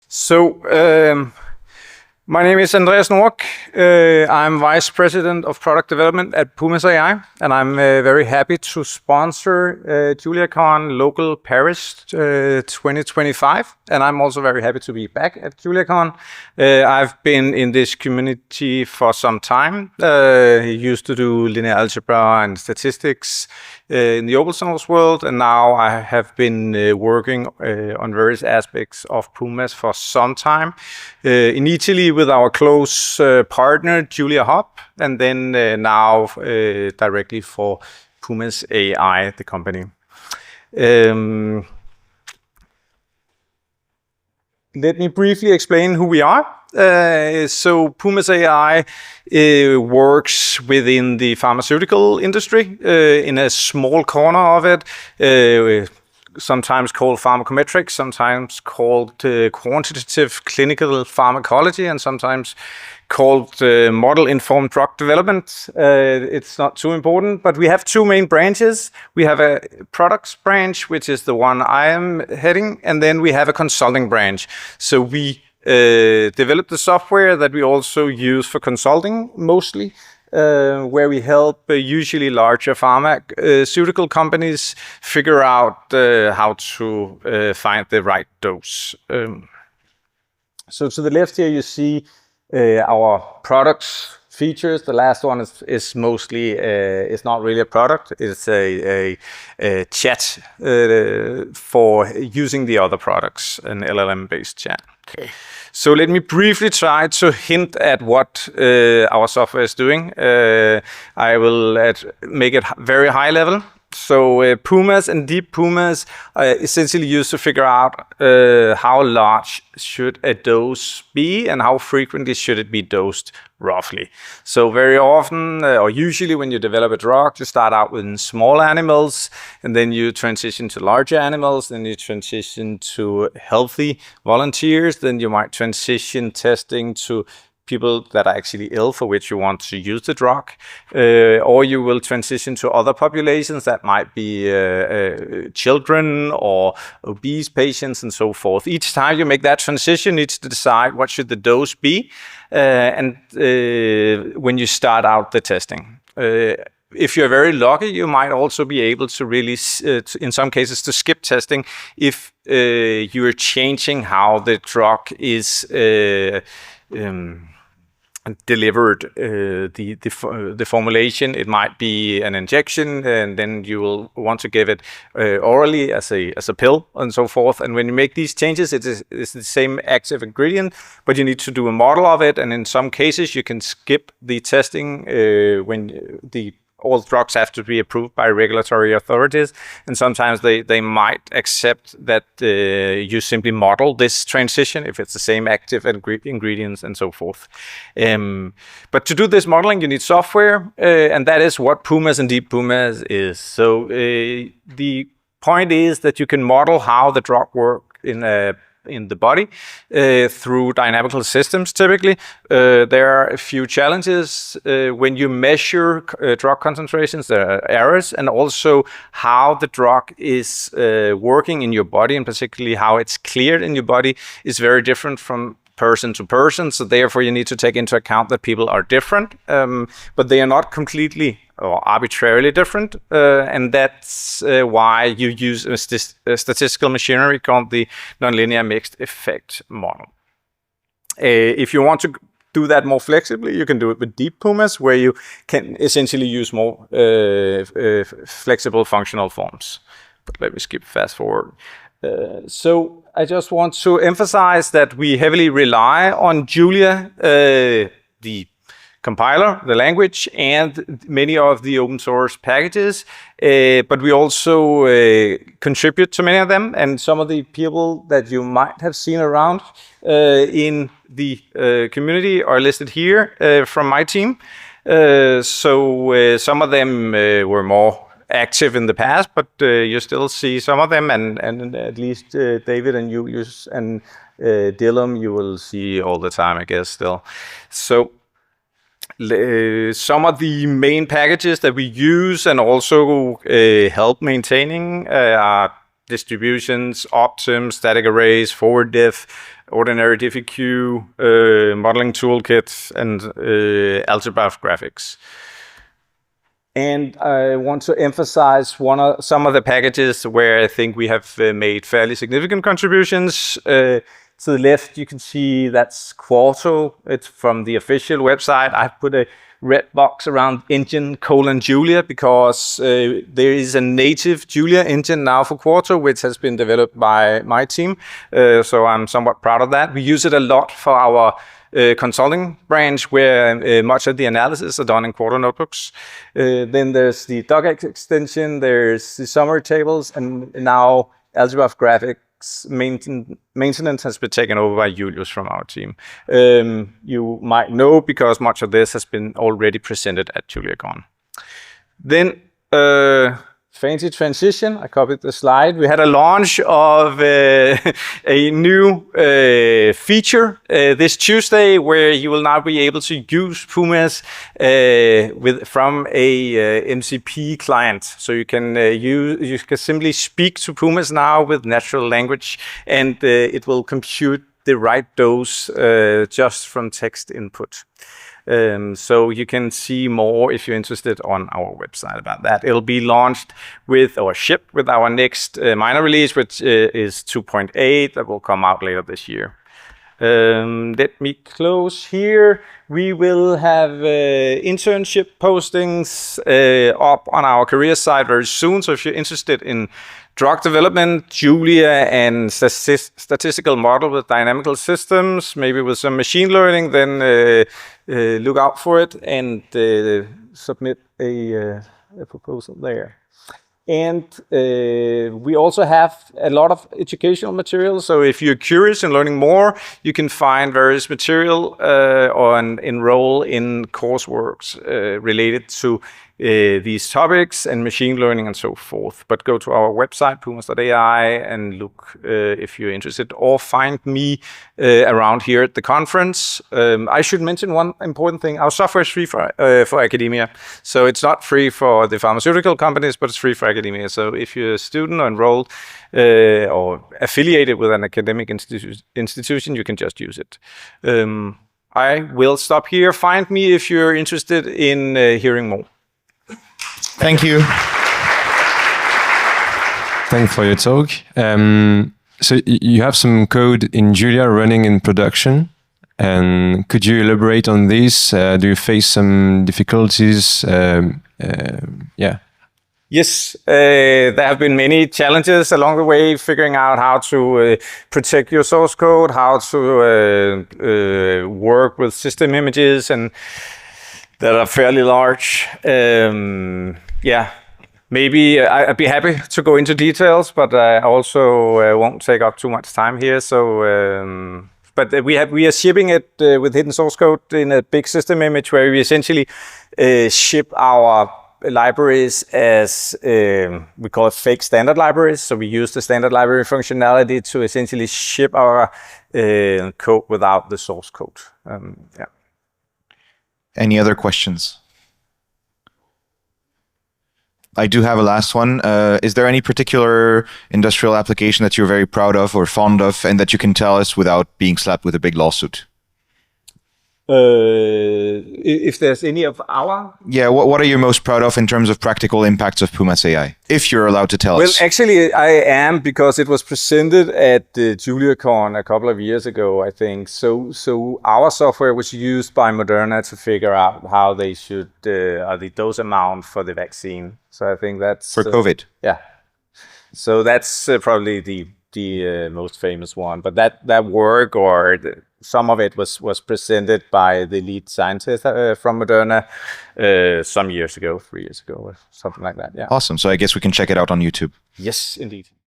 So, my name is Andreas Noack. I'm Vice President of Product Development at Pumas AI, and I'm very happy to sponsor JuliaCon Local Paris 2025. And I'm also very happy to be back at JuliaCon. I've been in this community for some time. Used to do linear algebra and statistics in the open source world, and now I have been working on various aspects of Pumas for some time. Initially with our close partner Julia Hub, and then now directly for Pumas AI, the company. Let me briefly explain who we are. So Pumas AI works within the pharmaceutical industry in a small corner of it, sometimes called pharmacometrics, sometimes called quantitative clinical pharmacology, and sometimes called model-informed drug development. It's not too important, but we have two main branches. We have a products branch, which is the one I am heading, and then we have a consulting branch. So we develop the software that we also use for consulting mostly, where we help usually larger pharmaceutical companies figure out how to find the right dose. So to the left here you see our products features. The last one is mostly it's not really a product. It's a chat for using the other products, an LLM-based chat. Okay. So let me briefly try to hint at what our software is doing. I will make it very high level. So Pumas and deep Pumas are essentially used to figure out how large should a dose be and how frequently should it be dosed roughly. So very often, or usually when you develop a drug, you start out with small animals, and then you transition to larger animals, then you transition to healthy volunteers, then you might transition testing to people that are actually ill for which you want to use the drug, or you will transition to other populations that might be children or obese patients and so forth. Each time you make that transition, you need to decide what should the dose be, and when you start out the testing. If you're very lucky, you might also be able to really, in some cases, to skip testing if you're changing how the drug is delivered, the formulation. It might be an injection, and then you will want to give it orally as a pill and so forth. And when you make these changes, it's the same active ingredient, but you need to do a model of it. And in some cases, you can skip the testing when all drugs have to be approved by regulatory authorities, and sometimes they might accept that you simply model this transition if it's the same active ingredients and so forth. But to do this modeling, you need software, and that is what Pumas and deep Pumas is. So the point is that you can model how the drug works in the body through dynamical systems. Typically, there are a few challenges when you measure drug concentrations. There are errors, and also how the drug is working in your body, and particularly how it's cleared in your body, is very different from person to person. So therefore, you need to take into account that people are different, but they are not completely or arbitrarily different, and that's why you use a statistical machinery called the nonlinear mixed effect model. If you want to do that more flexibly, you can do it with deep Pumas, where you can essentially use more flexible functional forms. But let me skip fast forward. So I just want to emphasize that we heavily rely on Julia, the compiler, the language, and many of the open source packages, but we also contribute to many of them, and some of the people that you might have seen around in the community are listed here from my team. So some of them were more active in the past, but you still see some of them, and at least David and Julius and Dylan you will see all the time, I guess, still. So some of the main packages that we use and also help maintaining are distributions, optims, static arrays, forward diff, ordinary DiffyQ, modeling toolkit, and algebra graphics. And I want to emphasize some of the packages where I think we have made fairly significant contributions. To the left, you can see that's Quarto. It's from the official website. I've put a red box around engine Julia because there is a native Julia engine now for Quarto, which has been developed by my team. So I'm somewhat proud of that. We use it a lot for our consulting branch, where much of the analysis are done in Quarto notebooks. Then there's the docx extension, there's the summary tables, and now algebra of graphics maintenance has been taken over by Julius from our team. You might know because much of this has been already presented at JuliaCon. Then fancy transition. I copied the slide. We had a launch of a new feature this Tuesday, where you will now be able to use Pumas from a MCP client. So you can simply speak to Pumas now with natural language, and it will compute the right dose just from text input. So you can see more if you're interested on our website about that. It'll be launched shipped with our next minor release, which is 2.8, that will come out later this year. Let me close here. We will have internship postings up on our career site very soon. So if you're interested in drug development, Julia, and statistical model with dynamical systems, maybe with some machine learning, then look out for it and submit a proposal there. And we also have a lot of educational material. So if you're curious in learning more, you can find various material or enroll in courseworks related to these topics and machine learning and so forth. But go to our website, pumas.ai, and look if you're interested, or find me around here at the conference. I should mention one important thing. Our software is free for academia. So it's not free for the pharmaceutical companies, but it's free for academia. So if you're a student or enrolled or affiliated with an academic institution, you can just use it. I will stop here. Find me if you're interested in hearing more. Thank you. Thanks for your talk. So you have some code in Julia running in production. And could you elaborate on this? Do you face some difficulties? Yeah. Yes, there have been many challenges along the way, figuring out how to protect your source code, how to work with system images and that are fairly large. Yeah, maybe I'd be happy to go into details, but I also won't take up too much time here. So, but we are shipping it with hidden source code in a big system image, where we essentially ship our libraries as we call it fake standard libraries. So we use the standard library functionality to essentially ship our code without the source code. Yeah. Any other questions? I do have a last one. Is there any particular industrial application that you're very proud of or fond of, and that you can tell us without being slapped with a big lawsuit? If there's any of our... Yeah, what are you most proud of in terms of practical impacts of Pumas AI, if you're allowed to tell us? Well, actually, I am, because it was presented at JuliaCon a couple of years ago, I think. So our software was used by Moderna to figure out how they should, the dose amount for the vaccine. So I think that's... For COVID? Yeah. So that's probably the most famous one. But that work, or some of it was presented by the lead scientist from Moderna some years ago, 3 years ago, or something like that. Yeah. Awesome. So I guess we can check it out on YouTube. Yes, indeed.